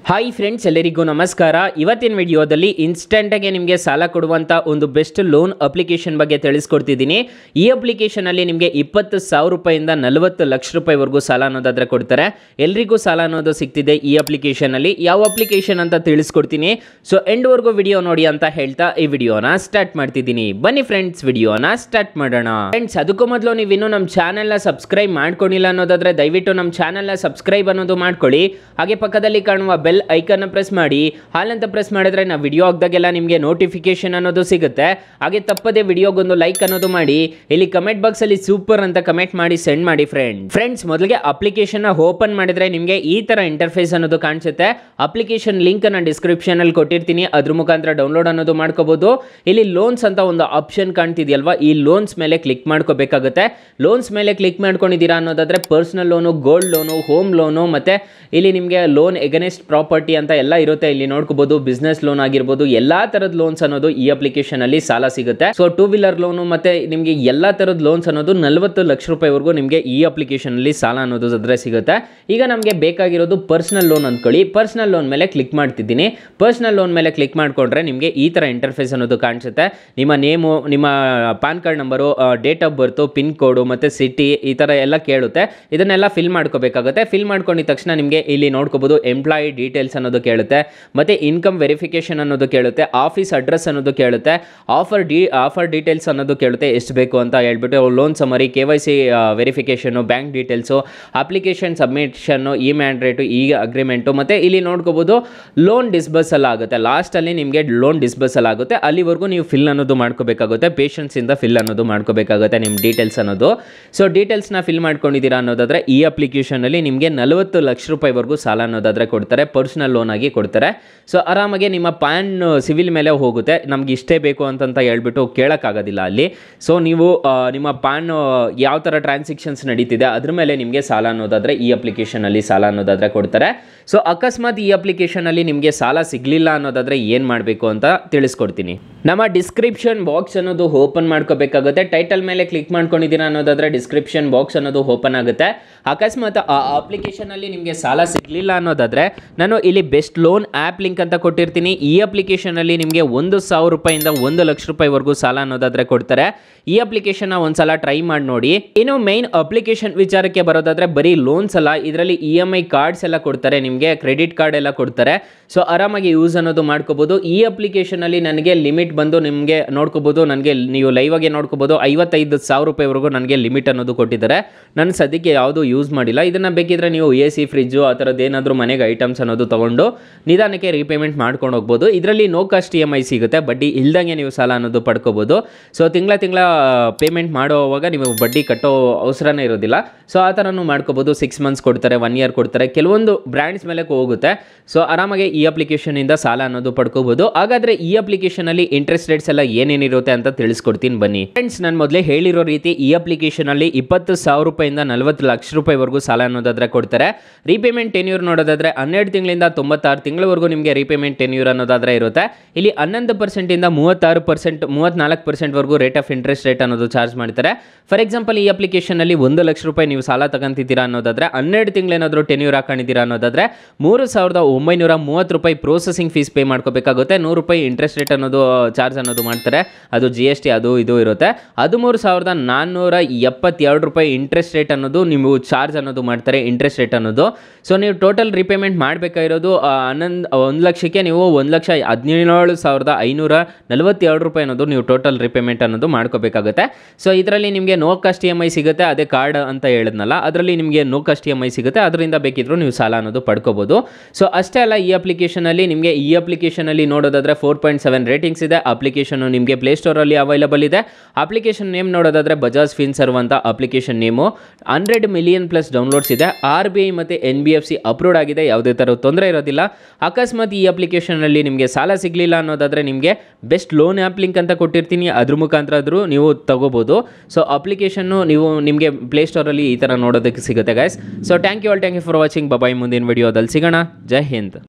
Hi friends, ಎಲ್ಲರಿಗೂ ನಮಸ್ಕಾರ. ಇವತ್ತಿನ ವಿಡಿಯೋದಲ್ಲಿ ಇನ್ಸ್ಟೆಂಟಾಗಿ ನಿಮಗೆ ಸಾಲ ಕೊಡುವಂಥ ಒಂದು ಬೆಸ್ಟ್ ಲೋನ್ ಅಪ್ಲಿಕೇಶನ್ ಬಗ್ಗೆ ತಿಳಿಸ್ಕೊಡ್ತಿದ್ದೀನಿ. ಈ ಅಪ್ಲಿಕೇಶನಲ್ಲಿ ನಿಮಗೆ 20,000 ರೂಪಾಯಿಂದ 40 ಲಕ್ಷ ರೂಪಾಯಿವರೆಗೂ ಸಾಲ ಅನ್ನೋದಾದರೆ ಕೊಡ್ತಾರೆ. ಎಲ್ರಿಗೂ ಸಾಲ ಅನ್ನೋದು ಸಿಗ್ತಿದೆ ಈ ಅಪ್ಲಿಕೇಶನಲ್ಲಿ. ಯಾವ ಅಪ್ಲಿಕೇಶನ್ ಅಂತ ತಿಳಿಸ್ಕೊಡ್ತೀನಿ. ಸೊ ಎಂಡ್ವರೆಗೂ ವಿಡಿಯೋ ನೋಡಿ ಅಂತ ಹೇಳ್ತಾ ಈ ವಿಡಿಯೋನ ಸ್ಟಾರ್ಟ್ ಮಾಡ್ತಿದ್ದೀನಿ. ಬನ್ನಿ ಫ್ರೆಂಡ್ಸ್, ವಿಡಿಯೋನ ಸ್ಟಾರ್ಟ್ ಮಾಡೋಣ. ಫ್ರೆಂಡ್ಸ್, ಅದಕ್ಕೂ ಮೊದಲು ನೀವು ಇನ್ನೂ ನಮ್ಮ ಚಾನೆಲ್ನ ಸಬ್ಸ್ಕ್ರೈಬ್ ಮಾಡ್ಕೊಂಡಿಲ್ಲ ಅನ್ನೋದಾದರೆ ದಯವಿಟ್ಟು ನಮ್ಮ ಚಾನೆಲ್ನ ಸಬ್ಸ್ಕ್ರೈಬ್ ಅನ್ನೋದು ಮಾಡ್ಕೊಳ್ಳಿ. ಹಾಗೆ ಪಕ್ಕದಲ್ಲಿ ಕಾಣುವ ಬೆಲ್ ಐಕನ್ ಪ್ರೆಸ್ ಮಾಡಿ. ಹಾಲಂತ ಪ್ರೆಸ್ ಮಾಡಿದ್ರೆ ನಾವು ವಿಡಿಯೋ ಹಾಕಿದಾಗೆಲ್ಲ ನಿಮಗೆ ನೋಟಿಫಿಕೇಶನ್ ಅನ್ನೋದು ಸಿಗುತ್ತೆ. ಹಾಗೆ ತಪ್ಪದೆ ವಿಡಿಯೋಗೊಂದು ಲೈಕ್ ಅನ್ನೋದು ಮಾಡಿ. ಇಲ್ಲಿ ಕಮೆಂಟ್ ಬಾಕ್ಸ್ ಅಲ್ಲಿ ಸೂಪರ್ ಅಂತ ಕಮೆಂಟ್ ಮಾಡಿ ಸೆಂಡ್ ಮಾಡಿ ಫ್ರೆಂಡ್ಸ್. ಮೊದಲಿಗೆ ಅಪ್ಲಿಕೇಶನ್ ಓಪನ್ ಮಾಡಿದ್ರೆ ನಿಮಗೆ ಈ ತರ ಇಂಟರ್ಫೇಸ್ ಅನ್ನೋದು ಕಾಣಿಸುತ್ತೆ. ಅಪ್ಲಿಕೇಶನ್ ಲಿಂಕ್ ನಾನು ಡಿಸ್ಕ್ರಿಪ್ಷನ್ ಅಲ್ಲಿ ಕೊಟ್ಟಿರ್ತೀನಿ, ಅದ್ರ ಮುಖಾಂತರ ಡೌನ್ಲೋಡ್ ಅನ್ನೋದು ಮಾಡ್ಕೋಬಹುದು. ಇಲ್ಲಿ ಲೋನ್ಸ್ ಅಂತ ಒಂದು ಆಪ್ಷನ್ ಕಾಣ್ತಿದೆಯಲ್ವಾ, ಈ ಲೋನ್ಸ್ ಮೇಲೆ ಕ್ಲಿಕ್ ಮಾಡ್ಕೋಬೇಕಾಗುತ್ತೆ. ಲೋನ್ಸ್ ಮೇಲೆ ಕ್ಲಿಕ್ ಮಾಡ್ಕೊಂಡಿದ್ದೀರಾ ಅನ್ನೋದಾದ್ರೆ personal loan, gold loan, home loan, ಮತ್ತೆ ಇಲ್ಲಿ ನಿಮಗೆ ಲೋನ್ ಎಗನೆಸ್ಟ್ ಪ್ರಾಪರ್ಟಿ ಅಂತ ಎಲ್ಲ ಇರುತ್ತೆ. ಇಲ್ಲಿ ನೋಡ್ಕೋಬಹುದು, ಬಿಸ್ನೆಸ್ ಲೋನ್ ಆಗಿರ್ಬೋದು, ಎಲ್ಲಾ ತರದ ಲೋನ್ಸ್ ಅನ್ನೋದು ಈ ಅಪ್ಲಿಕೇಶನ್ ಅಲ್ಲಿ ಸಾಲ ಸಿಗುತ್ತೆ. ಸೊ 2 ವೀಲರ್ ಲೋನು ಮತ್ತೆ ನಿಮಗೆ ಎಲ್ಲಾ ತರದ ಲೋನ್ಸ್ ಅನ್ನೋದು 40 ಲಕ್ಷ ರೂಪಾಯಿವರೆಗೂ ನಿಮಗೆ ಈ ಅಪ್ಲಿಕೇಶನ್ ಅಲ್ಲಿ ಸಾಲ ಅನ್ನೋದು ಅದ್ರೆ ಸಿಗುತ್ತೆ. ಈಗ ನಮಗೆ ಬೇಕಾಗಿರೋದು ಪರ್ಸನಲ್ ಲೋನ್ ಅಂದ್ಕೊಳ್ಳಿ. ಪರ್ಸನಲ್ ಲೋನ್ ಮೇಲೆ ಕ್ಲಿಕ್ ಮಾಡ್ತಿದ್ದೀನಿ. ಪರ್ಸನಲ್ ಲೋನ್ ಮೇಲೆ ಕ್ಲಿಕ್ ಮಾಡ್ಕೊಂಡ್ರೆ ನಿಮಗೆ ಈ ತರ ಇಂಟರ್ಫೇಸ್ ಅನ್ನೋದು ಕಾಣಿಸುತ್ತೆ. ನಿಮ್ಮ ನೇಮು, ನಿಮ್ಮ PAN card number, date of birth, pin ಕೋಡು ಮತ್ತೆ ಸಿಟಿ, ಈ ತರ ಎಲ್ಲ ಕೇಳುತ್ತೆ. ಇದನ್ನೆಲ್ಲ ಫಿಲ್ ಮಾಡ್ಕೋಬೇಕಾಗುತ್ತೆ. ಫಿಲ್ ಮಾಡ್ಕೊಂಡಿದ ತಕ್ಷಣ ನಿಮಗೆ ಇಲ್ಲಿ ನೋಡ್ಕೋಬಹುದು ಎಂಪ್ಲಾಯಿ ಡೀಟೇಲ್ಸ್ ಅನ್ನೋದು ಕೇಳುತ್ತೆ, ಮತ್ತೆ ಇನ್ಕಮ್ ವೆರಿಫಿಕೇಶನ್ ಅನ್ನೋದು ಕೇಳುತ್ತೆ, ಆಫೀಸ್ ಅಡ್ರೆಸ್ ಅನ್ನೋದು ಕೇಳುತ್ತೆ, ಆಫರ್ ಡೀಟೇಲ್ಸ್ ಅನ್ನೋದು ಕೇಳುತ್ತೆ, ಎಷ್ಟು ಬೇಕು ಅಂತ ಹೇಳ್ಬಿಟ್ಟು, loan summary, KYC verification, bank details, application submission, e mandate, ಈ ಅಗ್ರಿಮೆಂಟು, ಮತ್ತೆ ಇಲ್ಲಿ ನೋಡ್ಕೋಬಹುದು ಲೋನ್ ಡಿಸ್ಬರ್ಸಲ್ ಆಗುತ್ತೆ. ಲಾಸ್ಟ್ ಅಲ್ಲಿ ನಿಮಗೆ ಲೋನ್ ಡಿಸ್ಬರ್ಸಲ್ ಆಗುತ್ತೆ. ಅಲ್ಲಿವರೆಗೂ ನೀವು ಫಿಲ್ ಅನ್ನೋದು ಮಾಡ್ಕೋಬೇಕಾಗುತ್ತೆ. ಪೇಷನ್ಸ್ ಇಂದ ಫಿಲ್ ಅನ್ನೋದು ಮಾಡ್ಕೋಬೇಕಾಗುತ್ತೆ ನಿಮ್ಮ ಡೀಟೇಲ್ಸ್ ಅನ್ನೋದು. ಸೊ ಡೀಟೇಲ್ಸ್ನ ಫಿಲ್ ಮಾಡ್ಕೊಂಡಿದ್ದೀರಾ ಅನ್ನೋದಾದ್ರೆ ಈ ಅಪ್ಲಿಕೇಶನ್ ಅಲ್ಲಿ ನಿಮಗೆ 40 ಲಕ್ಷ ರೂಪಾಯಿವರೆಗೂ ಸಾಲ ಅನ್ನೋದಾದ್ರೆ ಕೊಡ್ತಾರೆ. ಪರ್ಸನಲ್ ಲೋನ್ ಆಗಿ ಕೊಡ್ತಾರೆ. ಸೊ ಆರಾಮಾಗಿ ನಿಮ್ಮ ಪ್ಯಾನ್ ಸಿವಿಲ್ ಮೇಲೆ ಹೋಗುತ್ತೆ. ನಮ್ಗೆ ಇಷ್ಟೇ ಬೇಕು ಅಂತ ಹೇಳ್ಬಿಟ್ಟು ಕೇಳೋಕ್ಕಾಗೋದಿಲ್ಲ ಅಲ್ಲಿ. ಸೊ ನೀವು ನಿಮ್ಮ ಪ್ಯಾನ್ ಯಾವ ಥರ ಟ್ರಾನ್ಸಾಕ್ಷನ್ಸ್ ನಡೀತಿದೆ ಅದ್ರ ಮೇಲೆ ನಿಮಗೆ ಸಾಲ ಅನ್ನೋದಾದರೆ ಈ ಅಪ್ಲಿಕೇಶನಲ್ಲಿ ಸಾಲ ಅನ್ನೋದಾದರೆ ಕೊಡ್ತಾರೆ. ಸೊ ಅಕಸ್ಮಾತ್ ಈ ಅಪ್ಲಿಕೇಶನಲ್ಲಿ ನಿಮಗೆ ಸಾಲ ಸಿಗಲಿಲ್ಲ ಅನ್ನೋದಾದರೆ ಏನು ಮಾಡಬೇಕು ಅಂತ ತಿಳಿಸ್ಕೊಡ್ತೀನಿ. ನಮ್ಮ ಡಿಸ್ಕ್ರಿಪ್ಷನ್ ಬಾಕ್ಸ್ ಅನ್ನೋದು ಓಪನ್ ಮಾಡ್ಕೋಬೇಕಾಗುತ್ತೆ. ಟೈಟಲ್ ಮೇಲೆ ಕ್ಲಿಕ್ ಮಾಡ್ಕೊಂಡಿದ್ದೀರಾ ಅನ್ನೋದಾದರೆ ಡಿಸ್ಕ್ರಿಪ್ಷನ್ ಬಾಕ್ಸ್ ಅನ್ನೋದು ಓಪನ್ ಆಗುತ್ತೆ. ಅಕಸ್ಮಾತ್ ಆ ಅಪ್ಲಿಕೇಶನಲ್ಲಿ ನಿಮಗೆ ಸಾಲ ಸಿಗಲಿಲ್ಲ ಅನ್ನೋದಾದರೆ ನಾನು ಇಲ್ಲಿ ಬೆಸ್ಟ್ ಲೋನ್ ಆ್ಯಪ್ ಲಿಂಕ್ ಅಂತ ಕೊಟ್ಟಿರ್ತೀನಿ. ಈ ಅಪ್ಲಿಕೇಶನಲ್ಲಿ ನಿಮಗೆ 1,000 ರೂಪಾಯಿಂದ 1 ಲಕ್ಷ ರೂಪಾಯಿವರೆಗೂ ಸಾಲ ಅನ್ನೋದಾದರೆ ಕೊಡ್ತಾರೆ. ಈ ಅಪ್ಲಿಕೇಶನ್ನ ಒಂದ್ಸಲ ಟ್ರೈ ಮಾಡಿ ನೋಡಿ. ಇನ್ನು ಮೈನ್ ಅಪ್ಲಿಕೇಶನ್ ವಿಚಾರಕ್ಕೆ ಬರೋದಾದರೆ ಬರೀ ಲೋನ್ಸ್ ಅಲ್ಲ, ಇದರಲ್ಲಿ EMI ಕಾರ್ಡ್ಸ್ ಎಲ್ಲ ಕೊಡ್ತಾರೆ, ನಿಮಗೆ ಕ್ರೆಡಿಟ್ ಕಾರ್ಡ್ ಎಲ್ಲ ಕೊಡ್ತಾರೆ. ಸೊ ಆರಾಮಾಗಿ ಯೂಸ್ ಅನ್ನೋದು ಮಾಡ್ಕೋಬಹುದು. ಈ ಅಪ್ಲಿಕೇಶನಲ್ಲಿ ನನಗೆ ಲಿಮಿಟ್ ಬಂದು ನಿಮಗೆ ನೋಡ್ಕೋಬಹುದು, ನನಗೆ ನೀವು ಲೈವ್ ಆಗಿ ನೋಡ್ಕೋಬಹುದು 55,000 ರೂಪಾಯಿವರೆಗೂ ನನಗೆ ಲಿಮಿಟ್ ಅನ್ನೋದು ಕೊಟ್ಟಿದ್ದಾರೆ. ನಾನು ಸದ್ಯಕ್ಕೆ ಯಾವುದೂ ಯೂಸ್ ಮಾಡಿಲ್ಲ. ಇದನ್ನು ಬೇಕಿದ್ರೆ ನೀವು AC, ಫ್ರಿಜ್ಜು ಆ ಥರದ್ದು ಏನಾದರೂ ಮನೆಗೆ ಐಟಮ್ಸ್ ಅನ್ನೋದು ತೊಗೊಂಡು ನಿಧಾನಕ್ಕೆ ರೀಪೇಮೆಂಟ್ ಮಾಡ್ಕೊಂಡು ಹೋಗ್ಬೋದು. ಇದರಲ್ಲಿ ನೋ ಕಾಸ್ಟ್ EMI ಸಿಗುತ್ತೆ, ಬಡ್ಡಿ ಇಲ್ದಂಗೆ ನೀವು ಸಾಲ ಅನ್ನೋದು ಪಡ್ಕೋಬೋದು. ಸೊ ತಿಂಗಳ ಪೇಮೆಂಟ್ ಮಾಡೋವಾಗ ನೀವು ಬಡ್ಡಿ ಕಟ್ಟೋ ಅವಸರನೇ ಇರೋದಿಲ್ಲ. ಸೊ ಆ ಥರನೂ ಮಾಡ್ಕೋಬೋದು. 6 ಮಂತ್ಸ್ ಕೊಡ್ತಾರೆ, 1 ಇಯರ್ ಕೊಡ್ತಾರೆ, ಕೆಲವೊಂದು ಬ್ರ್ಯಾಂಡ್ಸ್ ಮೇಲೆ ಹೋಗುತ್ತೆ. ಸೊ ಆರಾಮಾಗಿ ಈ ಅಪ್ಲಿಕೇಶನಿಂದ ಸಾಲ ಅನ್ನೋದು ಪಡ್ಕೋಬೋದು. ಹಾಗಾದರೆ ಈ ಅಪ್ಲಿಕೇಶನಲ್ಲಿ ಇಂಟ್ರೆಸ್ಟ್ ರೇಟ್ಸ್ ಎಲ್ಲ ಏನೇನಿರುತ್ತೆ ಅಂತ ತಿಳಿಸ್ಕೊಡ್ತೀನಿ ಬನ್ನಿ. ಫ್ರೆಂಡ್ಸ್, ನಾನು ಮೊದಲೇ ಹೇಳಿರೋ ರೀತಿ ಈ ಅಪ್ಲಿಕೇಶನಲ್ಲಿ 20,000 ರೂಪಾಯಿಂದ 40 ಲಕ್ಷ ರೂಪಾಯಿವರೆಗೂ ಸಾಲ ಅನ್ನೋದಾದರೆ ಕೊಡ್ತಾರೆ. ರೀಪೇಮೆಂಟ್ ಟೆನ್ಯೂರ್ ನೋಡೋದಾದರೆ 12 ತಿಂಗಳಿಂದ 96 ತಿಂಗಳವರೆಗೂ ನಿಮಗೆ ರೀಪೇಮೆಂಟ್ ಟೆನ್ಯೂರ್ ಅನ್ನೋದಾದರೆ ಇರುತ್ತೆ. ಇಲ್ಲಿ 11% ಇಂದ 36%, 34%ವರೆಗೂ ರೇಟ್ ಆಫ್ ಇಂಟ್ರೆಸ್ಟ್ ರೇಟ್ ಅನ್ನೋದು ಚಾರ್ಜ್ ಮಾಡ್ತಾರೆ. ಫಾರ್ ಎಕ್ಸಾಂಪಲ್, ಈ ಅಪ್ಲಿಕೇಶನಲ್ಲಿ 1 ಲಕ್ಷ ರೂಪಾಯಿ ನೀವು ಸಾಲ ತಗೊಂತಿದ್ದೀರಾ ಅನ್ನೋದಾದರೆ 12 ತಿಂಗಳೇನಾದರೂ ಟೆನ್ಯೂರ್ ಹಾಕೊಂಡಿದ್ದೀರಾ ಅನ್ನೋದಾದರೆ 3,930 ರೂಪಾಯಿ ಪ್ರೋಸೆಸಿಂಗ್ ಫೀಸ್ ಪೇ ಮಾಡ್ಕೋಬೇಕಾಗುತ್ತೆ. 100 ರೂಪಾಯಿ ಇಂಟ್ರೆಸ್ಟ್ ರೇಟ್ ಅನ್ನೋದು ಚಾರ್ಜ್ ಅನ್ನೋದು ಮಾಡ್ತಾರೆ. ಅದು GST ಅದು ಇದು ಇರುತ್ತೆ. 13,472 ರೂಪಾಯಿ ಇಂಟ್ರೆಸ್ಟ್ ರೇಟ್ ಅನ್ನೋದು ನೀವು ಚಾರ್ಜ್ ಅನ್ನೋದು ಮಾಡ್ತಾರೆ, ಇಂಟ್ರೆಸ್ಟ್ ರೇಟ್ ಅನ್ನೋದು. ಸೊ ನೀವು ಟೋಟಲ್ ರೀಪೇಮೆಂಟ್ ಮಾಡಬೇಕಾಗಿರೋದು 1 ಲಕ್ಷಕ್ಕೆ ನೀವು 1,17,547 ರೂಪಾಯಿ ಅನ್ನೋದು ನೀವು ಟೋಟಲ್ ರೀಪೇಮೆಂಟ್ ಅನ್ನೋದು ಮಾಡ್ಕೋಬೇಕಾಗುತ್ತೆ. ಸೊ ಇದರಲ್ಲಿ ನಿಮಗೆ ನೋ ಕಾಸ್ಟ್ EMI ಸಿಗುತ್ತೆ. ಅದೇ ಕಾರ್ಡ್ ಅಂತ ಹೇಳಿದ್ನಲ್ಲ, ಅದರಲ್ಲಿ ನಿಮಗೆ ನೋ ಕಾಸ್ಟ್ EMI ಸಿಗುತ್ತೆ. ಅದರಿಂದ ಬೇಕಿದ್ರು ನೀವು ಸಾಲ ಅನ್ನೋದು ಪಡ್ಕೋಬಹುದು. ಸೊ ಅಷ್ಟೇ ಅಲ್ಲ, ಈ ಅಪ್ಲಿಕೇಶನಲ್ಲಿ ನಿಮಗೆ ಈ ಅಪ್ಲಿಕೇಶನಲ್ಲಿ ನೋಡೋದಾದರೆ 4.7 ರೇಟಿಂಗ್ಸ್ ಇದೆ. ಅಪ್ಲಿಕೇಶನ್ ನಿಮಗೆ ಪ್ಲೇಸ್ಟೋರಲ್ಲಿ ಅವೈಲಬಲ್ ಇದೆ. ಅಪ್ಲಿಕೇಶನ್ ನೇಮ್ ನೋಡೋದಾದರೆ ಬಜಾಜ್ ಫಿನ್ಸರ್ವ್ ಅಂತ application name. 100 million plus downloads ಇದೆ. RBI ಮತ್ತು NBFC ಅಪ್ರೂವ್ಡ್ ಆಗಿದೆ. ಯಾವುದೇ ಥರ ತೊಂದರೆ ಇರೋದಿಲ್ಲ. ಅಕಸ್ಮಾತ್ ಈ ಅಪ್ಲಿಕೇಶನಲ್ಲಿ ನಿಮಗೆ ಸಾಲ ಸಿಗಲಿಲ್ಲ ಅನ್ನೋದಾದರೆ ನಿಮಗೆ ಬೆಸ್ಟ್ ಲೋನ್ ಆ್ಯಪ್ ಲಿಂಕ್ ಅಂತ ಕೊಟ್ಟಿರ್ತೀನಿ, ಅದ್ರ ಮುಖಾಂತರ ಆದರೂ ನೀವು ತಗೋಬೋದು. ಸೊ ಅಪ್ಲಿಕೇಶನ್ನು ನೀವು ನಿಮಗೆ ಪ್ಲೇಸ್ಟೋರಲ್ಲಿ ಈ ಥರ ನೋಡೋದಕ್ಕೆ ಸಿಗುತ್ತೆ guys. So thank you for watching. Bye. ಮುಂದಿನ ವಿಡಿಯೋದಲ್ಲಿ ಸಿಗೋಣ. ಜೈ ಹಿಂದ್.